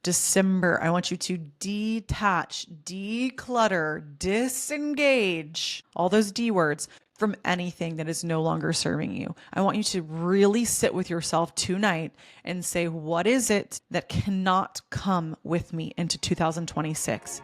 December, I want you to detach, declutter, disengage, all those D words from anything that is no longer serving you. I want you to really sit with yourself tonight and say, what is it that cannot come with me into 2026?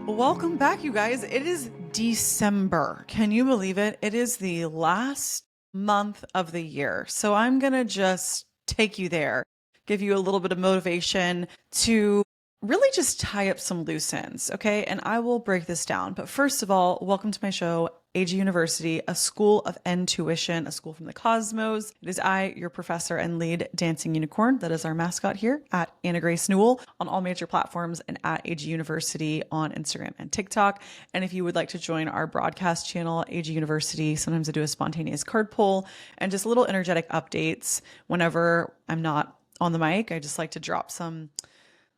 Welcome back, you guys. It is December. Can you believe it? It is the last month of the year. So I'm going to just take you there, give you a little bit of motivation to really just tie up some loose ends. Okay. And I will break this down. But first of all, welcome to my show, AG University, a school of intuition, a school from the cosmos. It is I, your professor and lead dancing unicorn. That is our mascot here at Anna Grace Newell on all major platforms and at AG University on Instagram and TikTok. And if you would like to join our broadcast channel, AG University, sometimes I do a spontaneous card pull and just little energetic updates whenever I'm not on the mic. I just like to drop some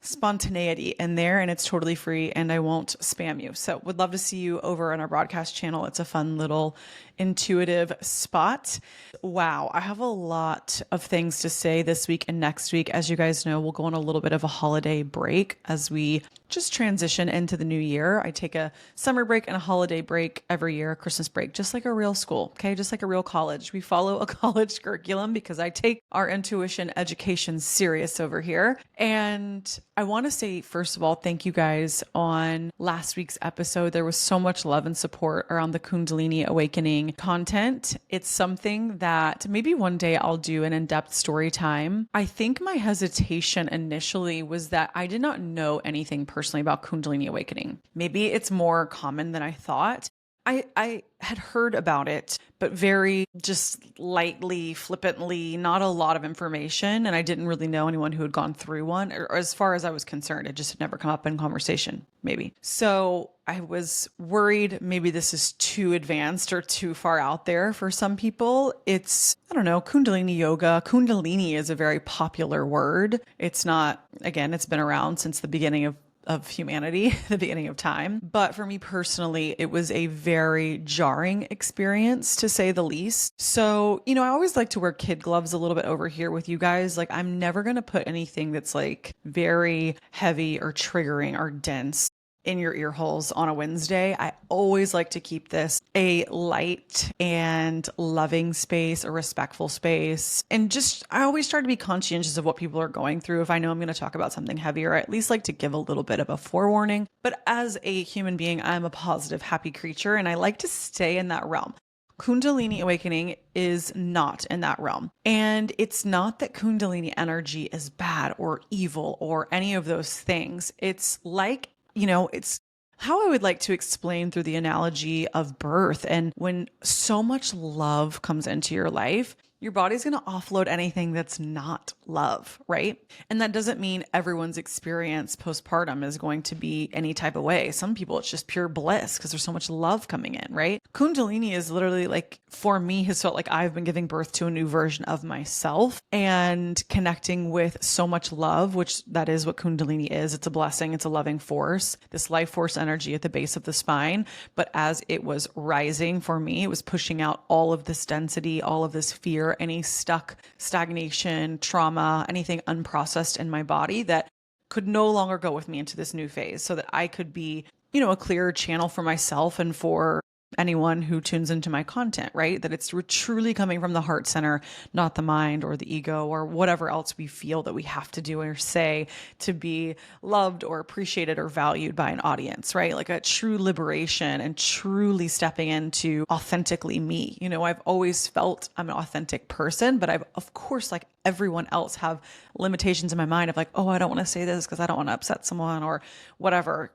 spontaneity in there, and it's totally free and I won't spam you. So would love to see you over on our broadcast channel. It's a fun little intuitive spot. Wow. I have a lot of things to say this week and next week. As you guys know, we'll go on a little bit of a holiday break as we just transition into the new year. I take a summer break and a holiday break every year, a Christmas break, just like a real school. Okay. Just like a real college. We follow a college curriculum because I take our intuition education serious over here. And I want to say, first of all, thank you guys on last week's episode. There was so much love and support around the Kundalini awakening content. It's something that maybe one day I'll do an in-depth story time. I think my hesitation initially was that I did not know anything personally about Kundalini awakening. Maybe it's more common than I thought. I had heard about it, but very just lightly, flippantly, not a lot of information. And I didn't really know anyone who had gone through one, or as far as I was concerned, it just had never come up in conversation, maybe. So I was worried maybe this is too advanced or too far out there for some people. It's, I don't know, Kundalini yoga. Kundalini is a very popular word. It's not, again, it's been around since the beginning of humanity, the beginning of time. But for me personally, it was a very jarring experience, to say the least. So, I always like to wear kid gloves a little bit over here with you guys. Like, I'm never going to put anything that's like very heavy or triggering or dense in your ear holes on a Wednesday. I always like to keep this a light and loving space, a respectful space. And just, I always try to be conscientious of what people are going through. If I know I'm going to talk about something heavier, I at least like to give a little bit of a forewarning. But as a human being, I'm a positive, happy creature, and I like to stay in that realm. Kundalini awakening is not in that realm. And it's not that Kundalini energy is bad or evil or any of those things. It's like, it's how I would like to explain through the analogy of birth. And when so much love comes into your life, your body's going to offload anything that's not love, right? And that doesn't mean everyone's experience postpartum is going to be any type of way. Some people, it's just pure bliss because there's so much love coming in, right? Kundalini is literally like, for me, has felt like I've been giving birth to a new version of myself and connecting with so much love, which that is what Kundalini is. It's a blessing. It's a loving force, this life force energy at the base of the spine. But as it was rising for me, it was pushing out all of this density, all of this fear, any stuck stagnation, trauma, anything unprocessed in my body that could no longer go with me into this new phase, so that I could be, a clearer channel for myself and for anyone who tunes into my content, right? That it's truly coming from the heart center, not the mind or the ego or whatever else we feel that we have to do or say to be loved or appreciated or valued by an audience, right? Like a true liberation and truly stepping into authentically me. I've always felt I'm an authentic person, but I've, of course, like everyone else, have limitations in my mind of like, oh, I don't want to say this because I don't want to upset someone, or whatever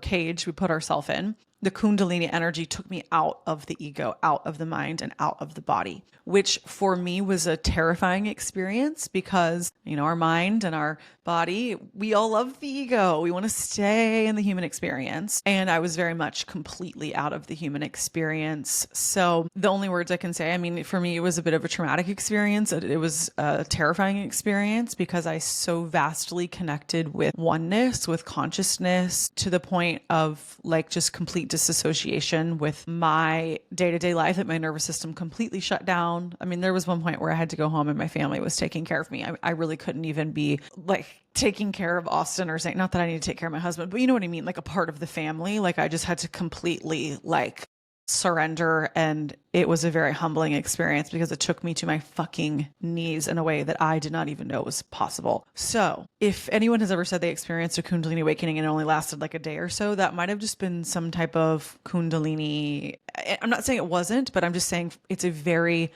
cage we put ourselves in. The Kundalini energy took me out of the ego, out of the mind, and out of the body, which for me was a terrifying experience because, our mind and our body, we all love the ego. We want to stay in the human experience. And I was very much completely out of the human experience. So the only words I can say, for me, it was a bit of a traumatic experience. It was a terrifying experience because I so vastly connected with oneness, with consciousness, to the point of like just complete disassociation with my day-to-day life, that my nervous system completely shut down. I mean, there was one point where I had to go home and my family was taking care of me. I really couldn't even be like taking care of Austin or saying, not that I need to take care of my husband, but you know what I mean? Like a part of the family. Like I just had to completely like surrender. And it was a very humbling experience because it took me to my fucking knees in a way that I did not even know was possible. So if anyone has ever said they experienced a Kundalini awakening and it only lasted like a day or so, that might have just been some type of Kundalini. I'm not saying it wasn't, but I'm just saying it's a very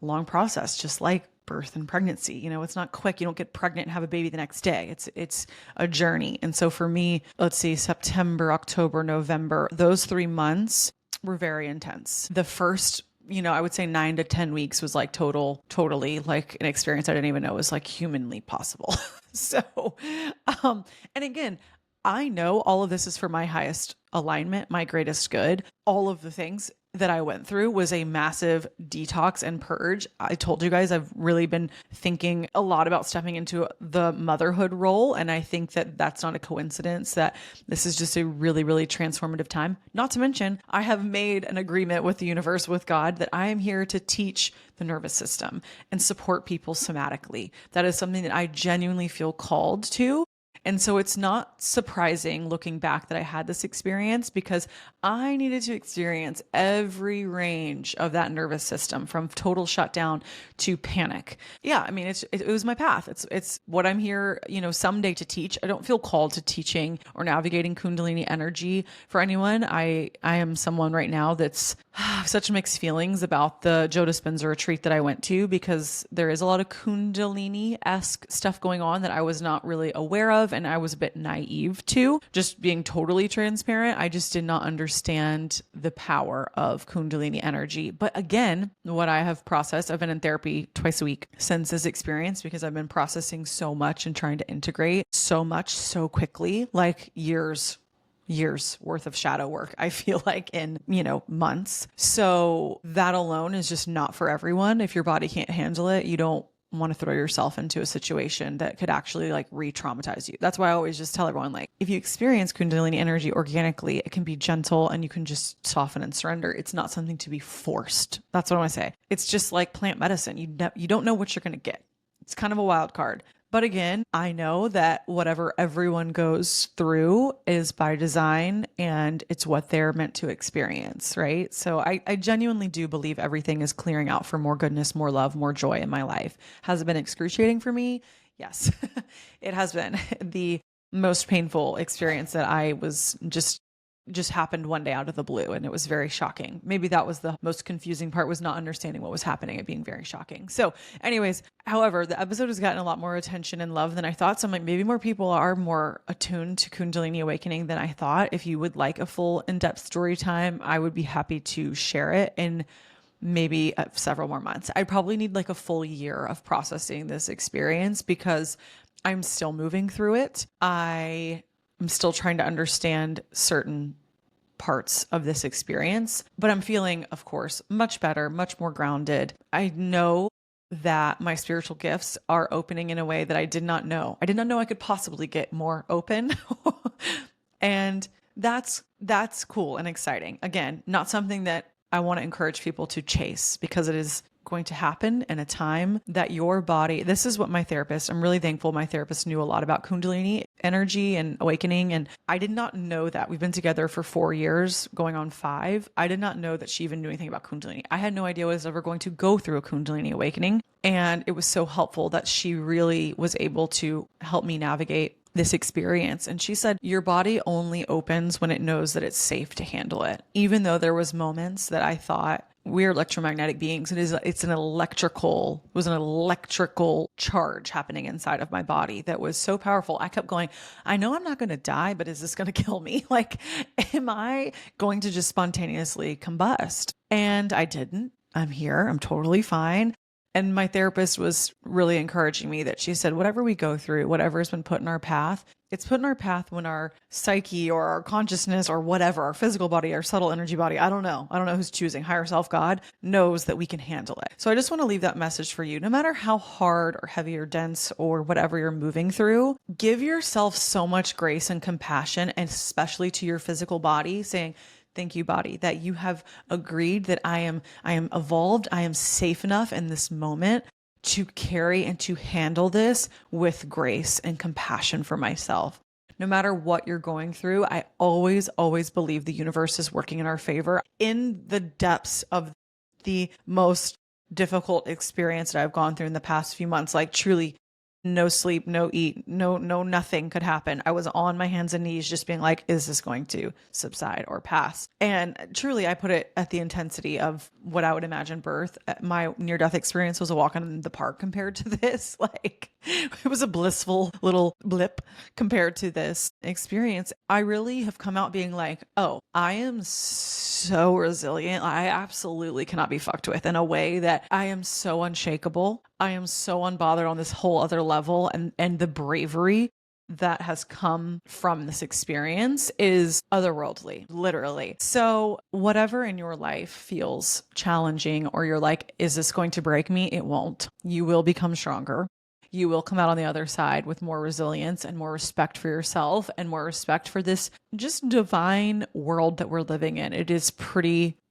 long process, just like birth and pregnancy. You know, it's not quick. You don't get pregnant and have a baby the next day. It's a journey. And so for me, let's see, September, October, November, those 3 months were very intense. The first, I would say 9 to 10 weeks was like totally like an experience I didn't even know was like humanly possible. So, and again, I know all of this is for my highest alignment, my greatest good. All of the things that I went through was a massive detox and purge. I told you guys I've really been thinking a lot about stepping into the motherhood role. And I think that that's not a coincidence, that this is just a really, really transformative time. Not to mention, I have made an agreement with the universe, with God, that I am here to teach the nervous system and support people somatically. That is something that I genuinely feel called to. And so it's not surprising looking back that I had this experience, because I needed to experience every range of that nervous system, from total shutdown to panic. Yeah, I mean, it was my path. It's what I'm here, someday to teach. I don't feel called to teaching or navigating Kundalini energy for anyone. I am someone right now that's such mixed feelings about the Joe Dispenza retreat that I went to, because there is a lot of Kundalini-esque stuff going on that I was not really aware of. And I was a bit naive to, just being totally transparent. I just did not understand the power of Kundalini energy. But again, what I have processed, I've been in therapy twice a week since this experience, because I've been processing so much and trying to integrate so much so quickly, like years worth of shadow work, I feel like, in, months. So that alone is just not for everyone. If your body can't handle it, you don't want to throw yourself into a situation that could actually like re-traumatize you. That's why I always just tell everyone, like, if you experience Kundalini energy organically, it can be gentle and you can just soften and surrender. It's not something to be forced. That's what I want to say. It's just like plant medicine. You don't know what you're going to get. It's kind of a wild card. But again, I know that whatever everyone goes through is by design, and it's what they're meant to experience, right? So I genuinely do believe everything is clearing out for more goodness, more love, more joy in my life. Has it been excruciating for me? Yes, it has been. The most painful experience that I was just happened one day out of the blue, and it was very shocking. Maybe that was the most confusing part, was not understanding what was happening, it being very shocking. So anyways, however, the episode has gotten a lot more attention and love than I thought. So I'm like, maybe more people are more attuned to Kundalini awakening than I thought. If you would like a full in-depth story time, I would be happy to share it in maybe several more months. I probably need like a full year of processing this experience, because I'm still moving through it. I'm still trying to understand certain parts of this experience, but I'm feeling, of course, much better, much more grounded. I know that my spiritual gifts are opening in a way that I did not know. I did not know I could possibly get more open. And that's cool and exciting. Again, not something that I want to encourage people to chase, because it is going to happen in a time that your body, this is what I'm really thankful my therapist knew a lot about Kundalini energy and awakening. And I did not know that. We've been together for 4 years, going on 5. I did not know that she even knew anything about Kundalini. I had no idea I was ever going to go through a Kundalini awakening. And it was so helpful that she really was able to help me navigate this experience. And she said, your body only opens when it knows that it's safe to handle it. Even though there was moments that I thought, we're electromagnetic beings. It was an electrical charge happening inside of my body that was so powerful. I kept going, I know I'm not going to die, but is this going to kill me? Like, am I going to just spontaneously combust? And I didn't. I'm here. I'm totally fine. And my therapist was really encouraging me that she said, whatever we go through, whatever has been put in our path, it's put in our path when our psyche or our consciousness or whatever, our physical body, our subtle energy body, I don't know. I don't know who's choosing, higher self, God, knows that we can handle it. So I just want to leave that message for you. No matter how hard or heavy or dense or whatever you're moving through, give yourself so much grace and compassion, and especially to your physical body, saying, thank you, body, that you have agreed that I am evolved. I am safe enough in this moment to carry and to handle this with grace and compassion for myself. No matter what you're going through, I always, always believe the universe is working in our favor. In the depths of the most difficult experience that I've gone through in the past few months, like truly no sleep, no eat, no, nothing could happen. I was on my hands and knees just being like, is this going to subside or pass? And truly, I put it at the intensity of what I would imagine birth. My near-death experience was a walk in the park compared to this. Like, it was a blissful little blip compared to this experience. I really have come out being like, oh, I am so resilient. I absolutely cannot be fucked with, in a way that I am so unshakable. I am so unbothered on this whole other level, and the bravery that has come from this experience is otherworldly, literally. So whatever in your life feels challenging, or you're like, is this going to break me? It won't. You will become stronger. You will come out on the other side with more resilience and more respect for yourself and more respect for this just divine world that we're living in.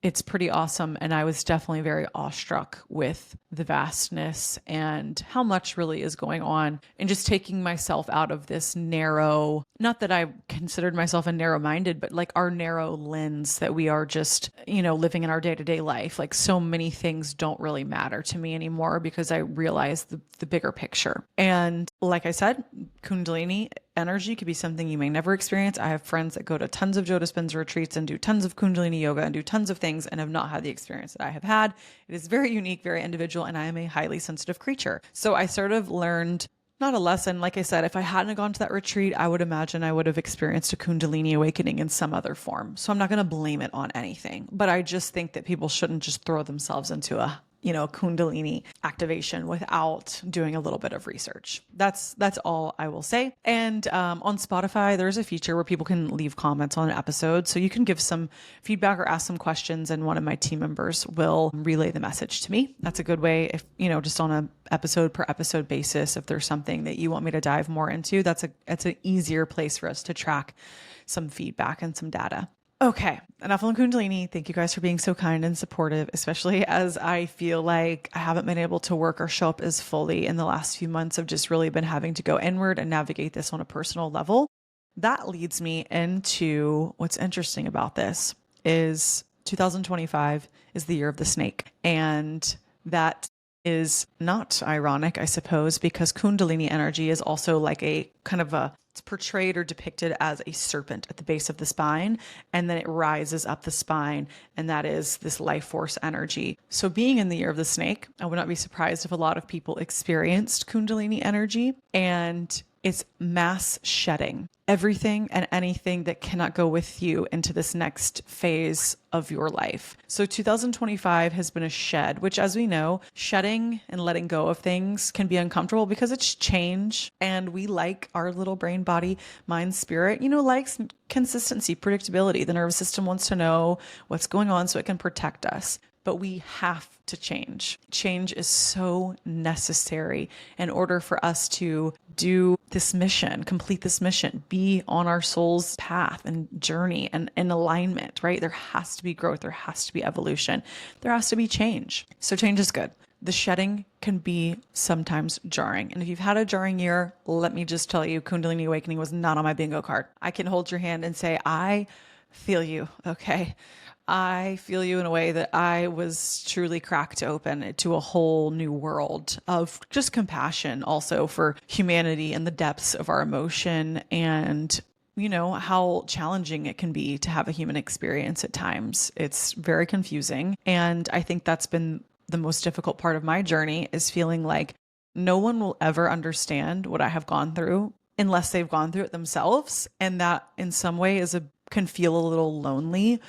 It's pretty awesome. And I was definitely very awestruck with the vastness and how much really is going on, and just taking myself out of this narrow, not that I considered myself a narrow-minded, but like our narrow lens that we are just, living in our day-to-day life. Like, so many things don't really matter to me anymore because I realize the bigger picture. And like I said, Kundalini energy could be something you may never experience. I have friends that go to tons of Joe Dispenza retreats and do tons of Kundalini yoga and do tons of things and have not had the experience that I have had. It is very unique, very individual, and I am a highly sensitive creature. So I sort of learned, not a lesson, like I said, if I hadn't gone to that retreat, I would imagine I would have experienced a Kundalini awakening in some other form. So I'm not going to blame it on anything, but I just think that people shouldn't just throw themselves into a Kundalini activation without doing a little bit of research. That's all I will say. And on Spotify, there's a feature where people can leave comments on an episode. So you can give some feedback or ask some questions, and one of my team members will relay the message to me. That's a good way, if, just on a episode per episode basis, if there's something that you want me to dive more into, that's an easier place for us to track some feedback and some data. Okay, enough on Kundalini. Thank you guys for being so kind and supportive, especially as I feel like I haven't been able to work or show up as fully in the last few months. I've just really been having to go inward and navigate this on a personal level. That leads me into what's interesting about this is 2025 is the year of the snake. And that is not ironic, I suppose, because Kundalini energy is also like a kind of it's portrayed or depicted as a serpent at the base of the spine, and then it rises up the spine, and that is this life force energy. So being in the year of the snake, I would not be surprised if a lot of people experienced Kundalini energy, and it's mass shedding everything and anything that cannot go with you into this next phase of your life. So 2025 has been a shed, which, as we know, shedding and letting go of things can be uncomfortable because it's change. And we like our little brain, body, mind, spirit, likes consistency, predictability. The nervous system wants to know what's going on so it can protect us. But we have to change. Change is so necessary in order for us to do this mission, complete this mission, be on our soul's path and journey and in alignment, right? There has to be growth. There has to be evolution. There has to be change. So change is good. The shedding can be sometimes jarring. And if you've had a jarring year, let me just tell you, Kundalini Awakening was not on my bingo card. I can hold your hand and say, I feel you, okay? I feel you in a way that I was truly cracked open to a whole new world of just compassion also for humanity and the depths of our emotion, and how challenging it can be to have a human experience at times. It's very confusing. And I think that's been the most difficult part of my journey, is feeling like no one will ever understand what I have gone through unless they've gone through it themselves. And that in some way can feel a little lonely.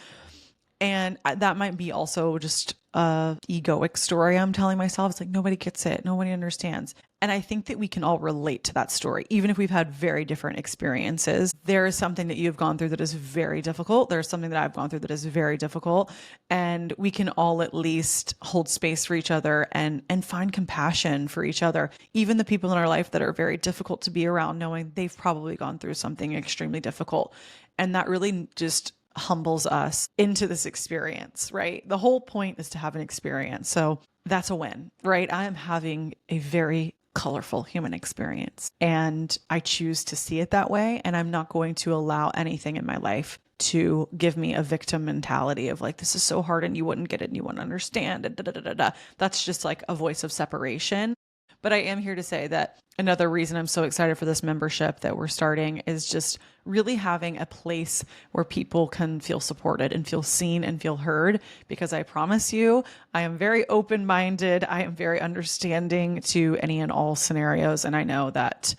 And that might be also just a egoic story I'm telling myself. It's like, nobody gets it. Nobody understands. And I think that we can all relate to that story, even if we've had very different experiences. There is something that you've gone through that is very difficult. There's something that I've gone through that is very difficult. And we can all at least hold space for each other and find compassion for each other. Even the people in our life that are very difficult to be around, knowing they've probably gone through something extremely difficult. And that really just humbles us into this experience, right? The whole point is to have an experience. So that's a win, right? I am having a very colorful human experience and I choose to see it that way. And I'm not going to allow anything in my life to give me a victim mentality of like, this is so hard and you wouldn't get it and you wouldn't understand. And da, da, da, da, da. That's just like a voice of separation. But I am here to say that another reason I'm so excited for this membership that we're starting is just really having a place where people can feel supported and feel seen and feel heard. Because I promise you, I am very open-minded. I am very understanding to any and all scenarios. And I know that,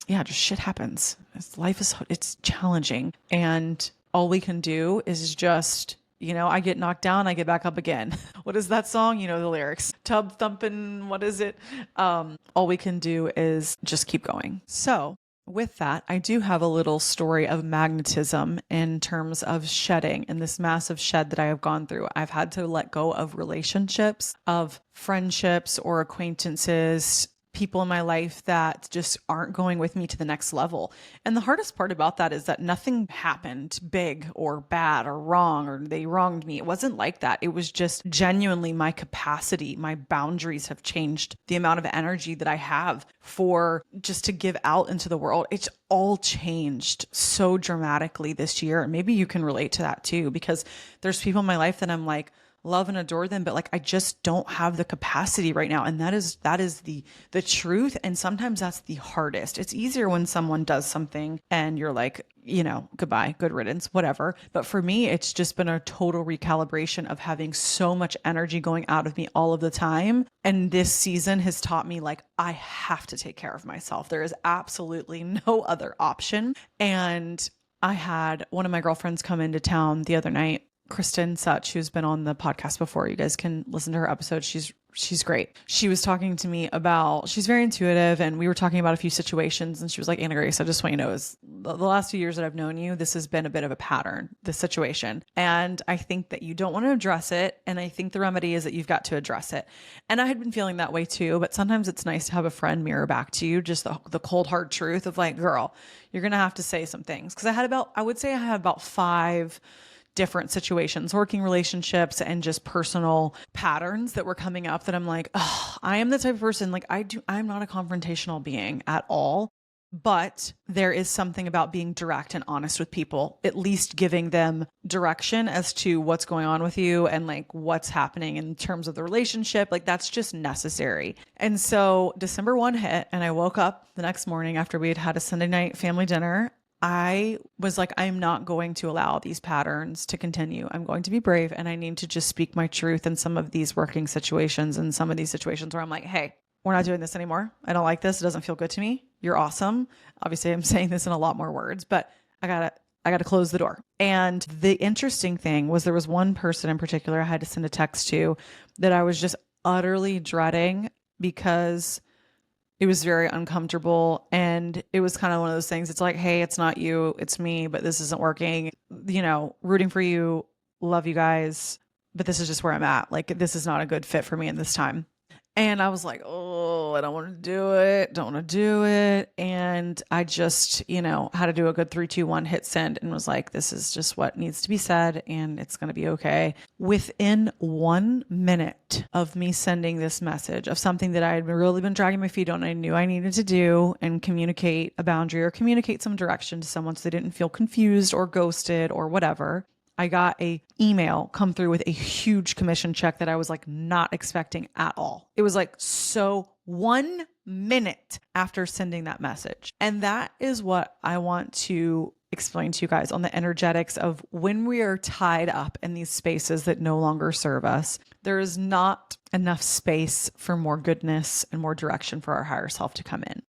yeah, just shit happens. It's challenging. And all we can do is just, I get knocked down, I get back up again. What is that song? You know the lyrics. Tub thumping, what is it? All we can do is just keep going. So with that, I do have a little story of magnetism in terms of shedding and this massive shed that I have gone through. I've had to let go of relationships, of friendships or acquaintances, people in my life that just aren't going with me to the next level. And the hardest part about that is that nothing happened big or bad or wrong, or they wronged me. It wasn't like that. It was just genuinely my capacity, my boundaries have changed. The amount of energy that I have for just to give out into the world, it's all changed so dramatically this year. And maybe you can relate to that too, because there's people in my life that I'm like, love and adore them, but like I just don't have the capacity right now. And that is the truth. And sometimes that's the hardest. It's easier when someone does something and you're like, goodbye, good riddance, whatever. But for me, it's just been a total recalibration of having so much energy going out of me all of the time. And this season has taught me like I have to take care of myself. There is absolutely no other option. And I had one of my girlfriends come into town the other night, Kristen Such, who's been on the podcast before. You guys can listen to her episode. She's great. She was talking to me about, she's very intuitive, and we were talking about a few situations, and she was like, Anna Grace, I just want you to know, is the last few years that I've known you, this has been a bit of a pattern, this situation. And I think that you don't want to address it. And I think the remedy is that you've got to address it. And I had been feeling that way too, but sometimes it's nice to have a friend mirror back to you, just the cold hard truth of like, girl, you're going to have to say some things. Cause I would say I had about 5 different situations, working relationships and just personal patterns that were coming up that I'm like, oh, I am the type of person, like I'm not a confrontational being at all, but there is something about being direct and honest with people, at least giving them direction as to what's going on with you and like what's happening in terms of the relationship. Like that's just necessary. And so December 1 hit and I woke up the next morning after we had had a Sunday night family dinner. I was like, I'm not going to allow these patterns to continue. I'm going to be brave and I need to just speak my truth in some of these working situations and some of these situations where I'm like, hey, we're not doing this anymore. I don't like this. It doesn't feel good to me. You're awesome. Obviously, I'm saying this in a lot more words, but I gotta close the door. And the interesting thing was there was one person in particular I had to send a text to that I was just utterly dreading because it was very uncomfortable. And it was kind of one of those things. It's like, hey, it's not you, it's me, but this isn't working. Rooting for you, love you guys, but this is just where I'm at. Like, this is not a good fit for me in this time. And I was like, oh, I don't want to do it. Don't want to do it. And I just, had to do a good 3, 2, 1 hit send and was like, this is just what needs to be said and it's going to be okay. Within 1 minute of me sending this message of something that I had really been dragging my feet on, I knew I needed to do and communicate a boundary or communicate some direction to someone so they didn't feel confused or ghosted or whatever. I got a email come through with a huge commission check that I was like not expecting at all. It was like, so 1 minute after sending that message. And that is what I want to explain to you guys on the energetics of when we are tied up in these spaces that no longer serve us. There is not enough space for more goodness and more direction for our higher self to come in.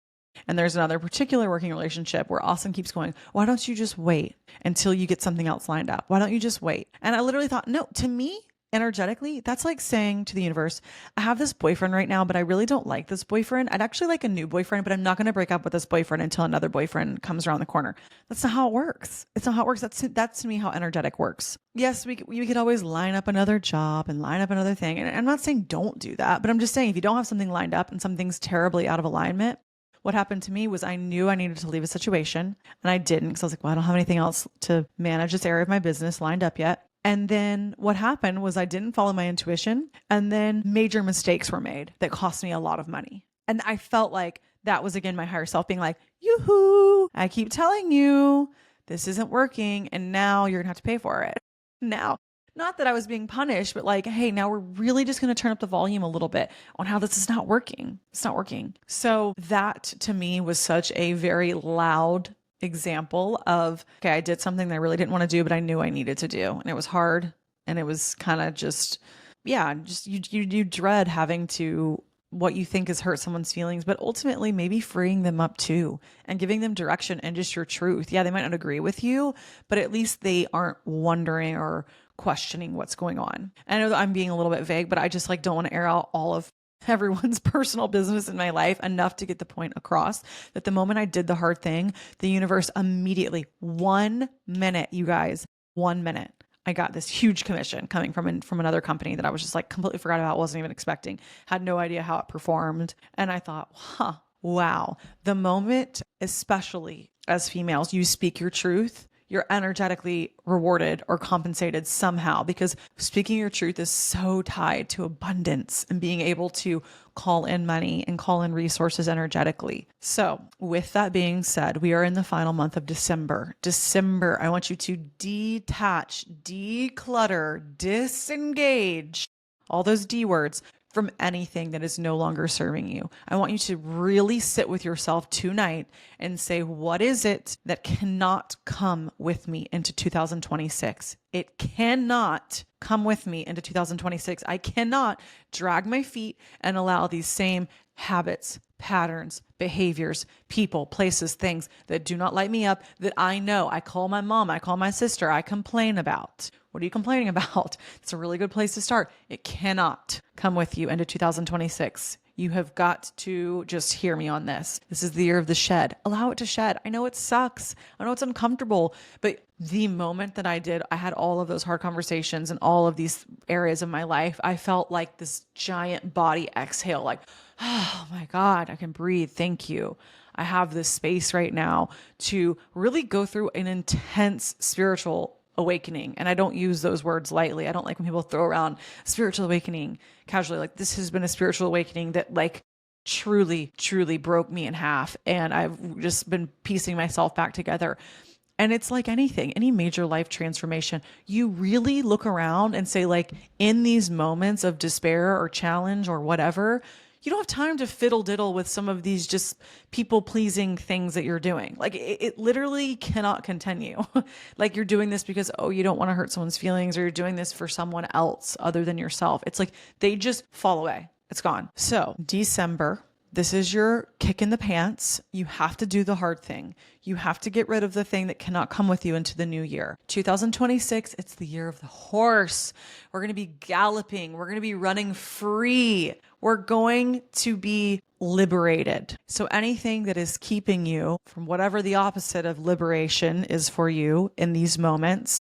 And there's another particular working relationship where Austin keeps going, why don't you just wait until you get something else lined up? Why don't you just wait? And I literally thought, no, to me, energetically, that's like saying to the universe, I have this boyfriend right now, but I really don't like this boyfriend. I'd actually like a new boyfriend, but I'm not going to break up with this boyfriend until another boyfriend comes around the corner. That's not how it works. It's not how it works. That's to me how energetic works. Yes, we could always line up another job and line up another thing. And I'm not saying don't do that, but I'm just saying if you don't have something lined up and something's terribly out of alignment, what happened to me was I knew I needed to leave a situation and I didn't because I was like, well, I don't have anything else to manage this area of my business lined up yet. And then what happened was I didn't follow my intuition and then major mistakes were made that cost me a lot of money. And I felt like that was again my higher self being like, yoo-hoo, I keep telling you this isn't working and now you're gonna have to pay for it. Now, not that I was being punished, but like, hey, now we're really just going to turn up the volume a little bit on how this is not working. It's not working. So that to me was such a very loud example of, okay, I did something that I really didn't want to do, but I knew I needed to do. And it was hard. And it was kind of just, yeah, just you dread having to what you think is hurt someone's feelings, but ultimately maybe freeing them up too and giving them direction and just your truth. Yeah, they might not agree with you, but at least they aren't wondering or questioning what's going on. I know that I'm being a little bit vague, but I just like don't want to air out all of everyone's personal business in my life enough to get the point across that the moment I did the hard thing, the universe immediately, 1 minute, you guys, 1 minute. I got this huge commission coming from another company that I was just like completely forgot about, wasn't even expecting, had no idea how it performed. And I thought, wow. The moment, especially as females, you speak your truth, you're energetically rewarded or compensated somehow because speaking your truth is so tied to abundance and being able to call in money and call in resources energetically. So with that being said, we are in the final month of December. December, I want you to detach, declutter, disengage, all those D words from anything that is no longer serving you. I want you to really sit with yourself tonight and say, what is it that cannot come with me into 2026? It cannot come with me into 2026. I cannot drag my feet and allow these same habits, patterns, behaviors, people, places, things that do not light me up that I know. I call my mom, I call my sister, I complain about. What are you complaining about? It's a really good place to start. It cannot come with you into 2026. You have got to just hear me on this. This is the year of the shed. Allow it to shed. I know it sucks. I know it's uncomfortable, but the moment that I had all of those hard conversations in all of these areas of my life, I felt like this giant body exhale, like, oh my God, I can breathe. Thank you. I have this space right now to really go through an intense spiritual awakening. And I don't use those words lightly. I don't like when people throw around spiritual awakening casually. Like this has been a spiritual awakening that like truly, truly broke me in half. And I've just been piecing myself back together. And it's like anything, any major life transformation, you really look around and say like in these moments of despair or challenge or whatever, you don't have time to fiddle diddle with some of these just people pleasing things that you're doing. Like it literally cannot continue. Like you're doing this because, oh, you don't want to hurt someone's feelings or you're doing this for someone else other than yourself. It's like they just fall away. It's gone. So December, this is your kick in the pants. You have to do the hard thing. You have to get rid of the thing that cannot come with you into the new year. 2026, it's the year of the horse. We're going to be galloping. We're going to be running free. We're going to be liberated. So anything that is keeping you from whatever the opposite of liberation is for you in these moments,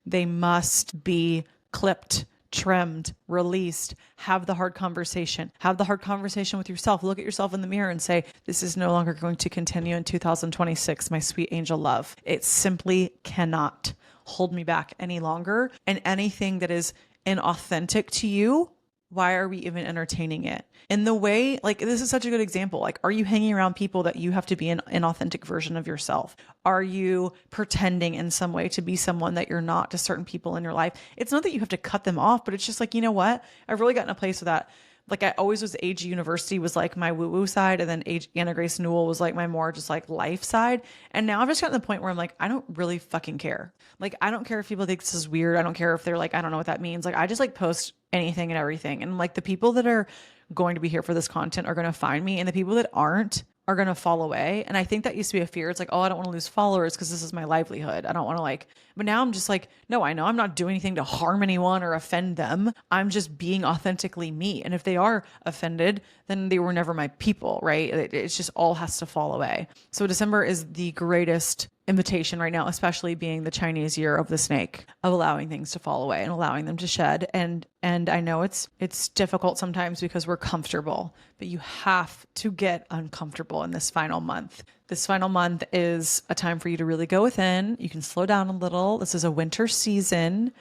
they must be clipped, trimmed, released. Have the hard conversation. Have the hard conversation with yourself. Look at yourself in the mirror and say, this is no longer going to continue in 2026, my sweet angel love. It simply cannot hold me back any longer. And anything that is inauthentic to you, why are we even entertaining it? In the way, like, this is such a good example. Like, are you hanging around people that you have to be an authentic version of yourself? Are you pretending in some way to be someone that you're not to certain people in your life? It's not that you have to cut them off, but it's just like, you know what? I've really gotten a place with that. Like I always was AG University was like my woo-woo side. And then Anna Grace Newell was like my more just like life side. And now I've just gotten to the point where I'm like, I don't really fucking care. Like, I don't care if people think this is weird. I don't care if they're like, I don't know what that means. Like, I just like post anything and everything. And like the people that are going to be here for this content are going to find me. And the people that aren't, are going to fall away. And I think that used to be a fear. It's like, oh, I don't want to lose followers because this is my livelihood. I don't want to like, but now I'm just like, no, I know I'm not doing anything to harm anyone or offend them. I'm just being authentically me. And if they are offended, then they were never my people, right? It's just all has to fall away. So December is the greatest invitation right now, especially being the Chinese year of the snake, of allowing things to fall away and allowing them to shed. And I know it's difficult sometimes because we're comfortable, but you have to get uncomfortable in this final month. This final month is a time for you to really go within. You can slow down a little. This is a winter season.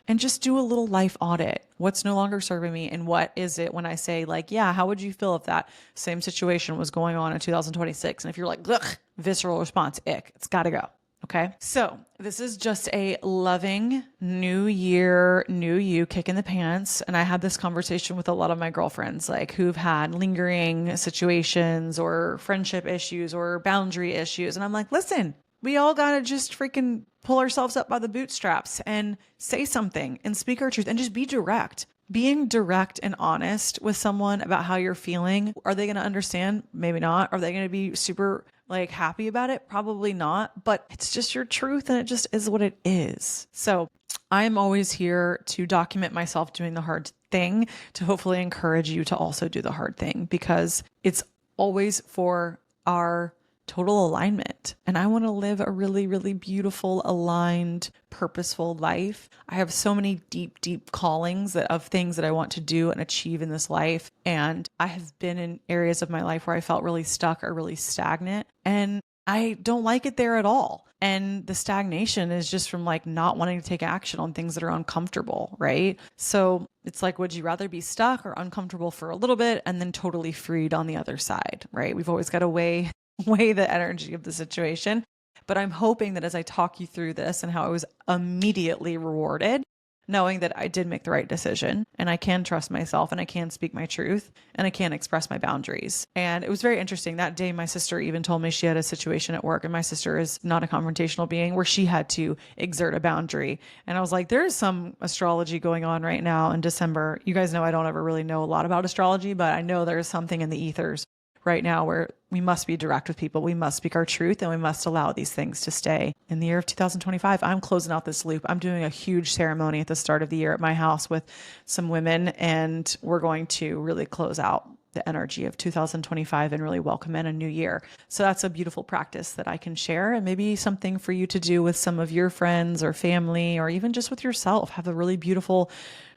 And just do a little life audit. What's no longer serving me? And what is it when I say, like, yeah, how would you feel if that same situation was going on in 2026? And if you're like, ugh, visceral response, ick, it's got to go. Okay. So this is just a loving new year, new you, kick in the pants. And I had this conversation with a lot of my girlfriends, like who've had lingering situations or friendship issues or boundary issues. And I'm like, listen, we all got to just freaking pull ourselves up by the bootstraps and say something and speak our truth and just be direct. Being direct and honest with someone about how you're feeling. Are they going to understand? Maybe not. Are they going to be super like happy about it? Probably not, but it's just your truth and it just is what it is. So I'm always here to document myself doing the hard thing to hopefully encourage you to also do the hard thing because it's always for our total alignment. And I want to live a really, really beautiful, aligned, purposeful life. I have so many deep, deep callings of things that I want to do and achieve in this life. And I have been in areas of my life where I felt really stuck or really stagnant. And I don't like it there at all. And the stagnation is just from like not wanting to take action on things that are uncomfortable, right? So it's like, would you rather be stuck or uncomfortable for a little bit and then totally freed on the other side, right? We've always got to weigh the energy of the situation. But I'm hoping that as I talk you through this and how I was immediately rewarded, knowing that I did make the right decision and I can trust myself and I can speak my truth and I can express my boundaries. And it was very interesting. That day, my sister even told me she had a situation at work, and my sister is not a confrontational being, where she had to exert a boundary. And I was like, there is some astrology going on right now in December. You guys know I don't ever really know a lot about astrology, but I know there's something in the ethers right now where we must be direct with people. We must speak our truth and we must allow these things to stay. In the year of 2025, I'm closing out this loop. I'm doing a huge ceremony at the start of the year at my house with some women, and we're going to really close out the energy of 2025 and really welcome in a new year. So that's a beautiful practice that I can share, and maybe something for you to do with some of your friends or family, or even just with yourself. Have a really beautiful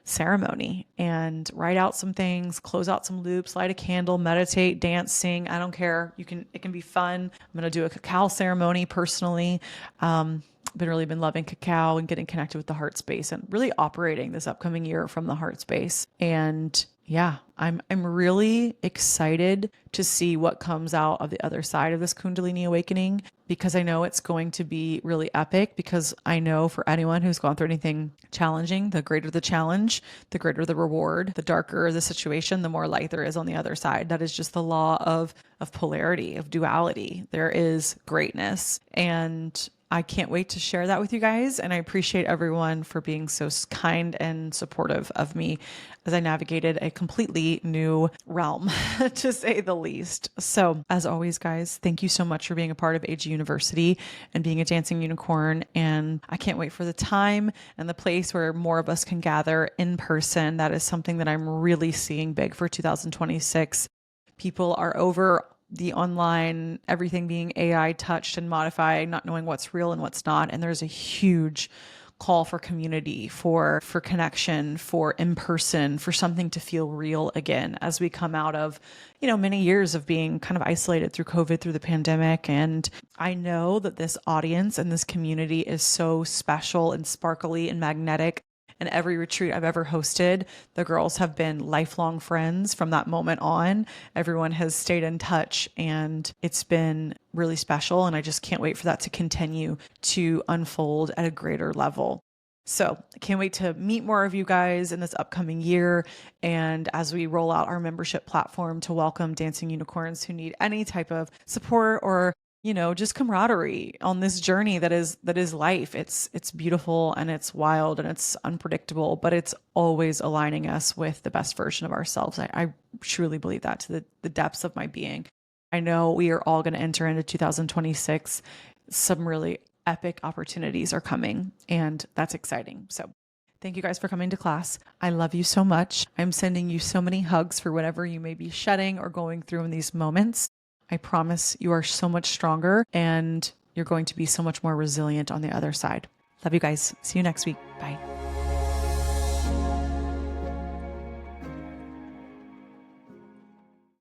ceremony and write out some things, close out some loops, light a candle, meditate, dance, sing. I don't care. It can be fun. I'm going to do a cacao ceremony personally. Been loving cacao and getting connected with the heart space and really operating this upcoming year from the heart space. And yeah, I'm really excited to see what comes out of the other side of this Kundalini awakening, because I know it's going to be really epic, because I know for anyone who's gone through anything challenging, the greater the challenge, the greater the reward, the darker the situation, the more light there is on the other side. That is just the law of polarity, of duality. There is greatness, and I can't wait to share that with you guys. And I appreciate everyone for being so kind and supportive of me as I navigated a completely new realm, to say the least. So as always, guys, thank you so much for being a part of AG University and being a dancing unicorn. And I can't wait for the time and the place where more of us can gather in person. That is something that I'm really seeing big for 2026. People are over the online, everything being AI touched and modified, not knowing what's real and what's not. And there's a huge call for community, for connection, for in person, for something to feel real again as we come out of, many years of being kind of isolated through COVID, through the pandemic. And I know that this audience and this community is so special and sparkly and magnetic. And every retreat I've ever hosted, the girls have been lifelong friends from that moment on. Everyone has stayed in touch, and it's been really special. And I just can't wait for that to continue to unfold at a greater level. So I can't wait to meet more of you guys in this upcoming year. And as we roll out our membership platform to welcome dancing unicorns who need any type of support or just camaraderie on this journey that is life. It's beautiful and it's wild and it's unpredictable, but it's always aligning us with the best version of ourselves. I truly believe that to the depths of my being. I know we are all going to enter into 2026. Some really epic opportunities are coming, and that's exciting. So thank you guys for coming to class. I love you so much. I'm sending you so many hugs for whatever you may be shedding or going through in these moments. I promise you are so much stronger and you're going to be so much more resilient on the other side. Love you guys. See you next week. Bye.